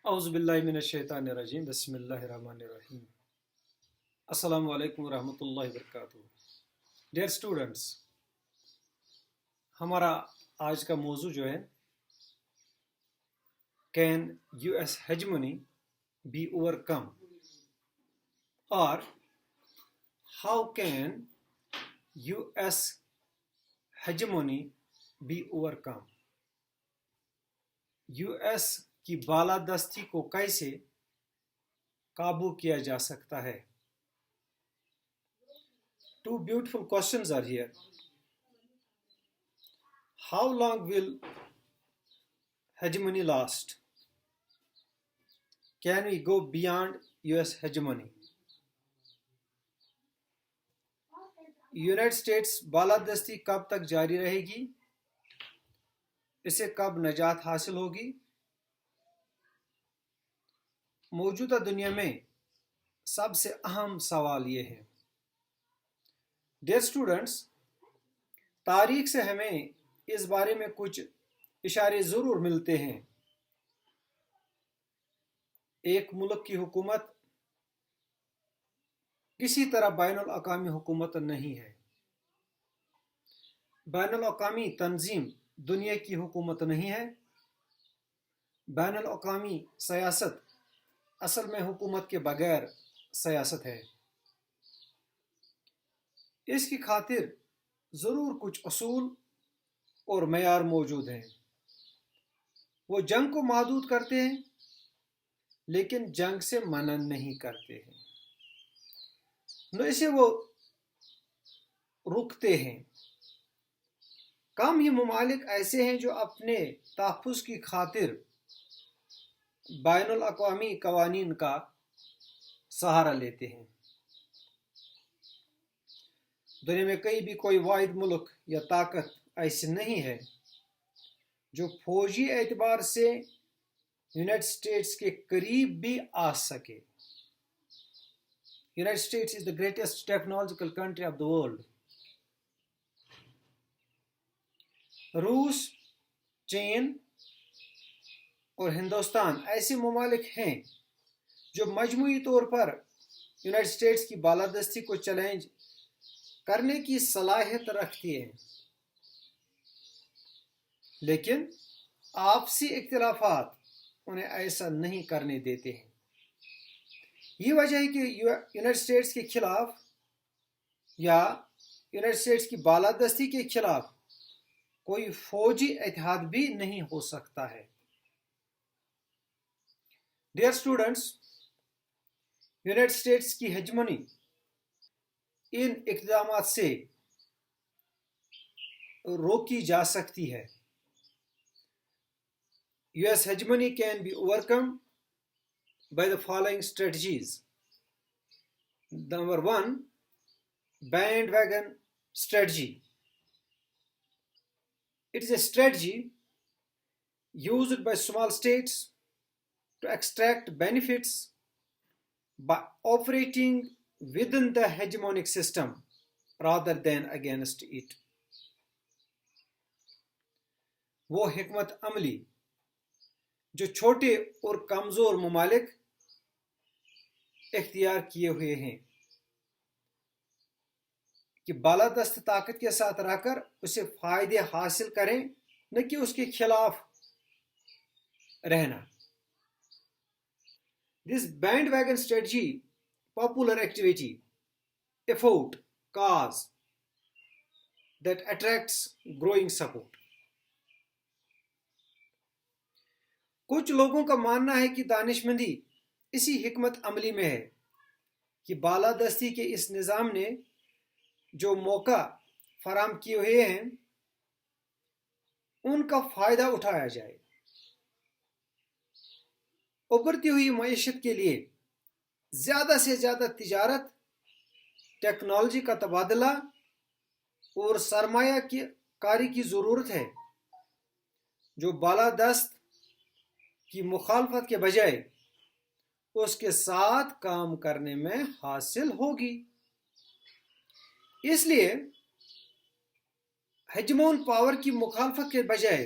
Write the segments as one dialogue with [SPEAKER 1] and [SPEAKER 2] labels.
[SPEAKER 1] اعوذ باللہ من الشیطان الرجیم بسم اللہ الرحمن الرحیم السلام علیکم ورحمۃ اللہ وبرکاتہ. ڈیئر اسٹوڈنٹس، ہمارا آج کا موضوع جو ہے can U S hegemony be اوور کم، اور how can U S hegemony be اوور کم. یو ایس کی بالادستی کو کیسے قابو کیا جا سکتا ہے؟ Two beautiful questions are here. How long will hegemony last? Can we go beyond US hegemony? United States بالادستی کب تک جاری رہے گی؟ اسے کب نجات حاصل ہوگی؟ موجودہ دنیا میں سب سے اہم سوال یہ ہے. ڈیئر اسٹوڈنٹس، تاریخ سے ہمیں اس بارے میں کچھ اشارے ضرور ملتے ہیں. ایک ملک کی حکومت کسی طرح بین الاقوامی حکومت نہیں ہے. بین الاقوامی تنظیم دنیا کی حکومت نہیں ہے. بین الاقوامی سیاست اصل میں حکومت کے بغیر سیاست ہے. اس کی خاطر ضرور کچھ اصول اور معیار موجود ہیں. وہ جنگ کو محدود کرتے ہیں لیکن جنگ سے منع نہیں کرتے ہیں، نہ اسے وہ رکتے ہیں. کم ہی ممالک ایسے ہیں جو اپنے تحفظ کی خاطر بین الاقوامی قوانین کا سہارا لیتے ہیں. دنیا میں کہیں بھی کوئی واحد ملک یا طاقت ایسی نہیں ہے جو فوجی اعتبار سے یونائٹڈ اسٹیٹس کے قریب بھی آ سکے. United States is the greatest technological country of the world. روس، چین اور ہندوستان ایسے ممالک ہیں جو مجموعی طور پر یونائٹڈ اسٹیٹس کی بالادستی کو چیلنج کرنے کی صلاحیت رکھتی ہیں، لیکن آپسی اختلافات انہیں ایسا نہیں کرنے دیتے ہیں. یہ وجہ ہے کہ یونائٹڈ اسٹیٹس کے خلاف یا یونائٹڈ اسٹیٹس کی بالادستی کے خلاف کوئی فوجی اتحاد بھی نہیں ہو سکتا ہے. ڈیئر اسٹوڈنٹس، یونائٹڈ اسٹیٹس کی ہیجمونی ان اقدامات سے روکی جا سکتی ہے. US hegemony can be overcome by the following strategies. Number one, bandwagon strategy. It is a strategy used by small states to extract benefits by operating within the hegemonic system rather than against it. وہ حکمت عملی جو چھوٹے اور کمزور ممالک اختیار کیے ہوئے ہیں کہ بالادست طاقت کے ساتھ رہ کر اسے فائدے حاصل کریں، نہ کہ اس کے خلاف رہنا. This bandwagon strategy, popular activity, effort, cause that attracts growing support. کچھ لوگوں کا ماننا ہے کہ دانشمندی اسی حکمت عملی میں ہے کہ بالادستی کے اس نظام نے جو موقع فراہم کیے ہوئے ہیں ان کا فائدہ اٹھایا جائے. ابھرتی ہوئی معیشت کے لیے زیادہ سے زیادہ تجارت، ٹیکنالوجی کا تبادلہ اور سرمایہ کاری کی ضرورت ہے، جو بالادست کی مخالفت کے بجائے اس کے ساتھ کام کرنے میں حاصل ہوگی. اس لیے ہیجمون پاور کی مخالفت کے بجائے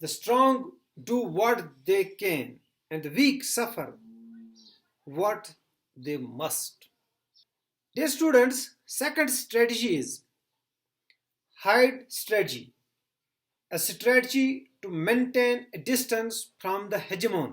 [SPEAKER 1] The strong do what they can and the weak suffer what they must. Dear students, second strategy is hide strategy, a strategy to maintain a distance from the hegemon.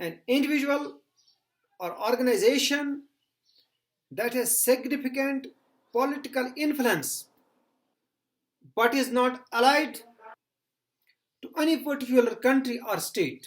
[SPEAKER 1] an individual or organization that has significant political influence but is not allied to any particular country or state.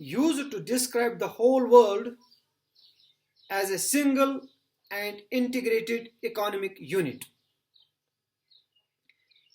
[SPEAKER 1] used to describe the whole world as a single and integrated economic unit.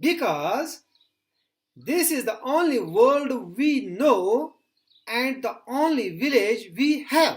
[SPEAKER 1] Because this is the only world we know and the only village we have.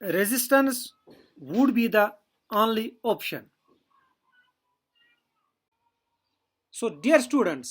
[SPEAKER 1] Resistance would be the only option. So dear students,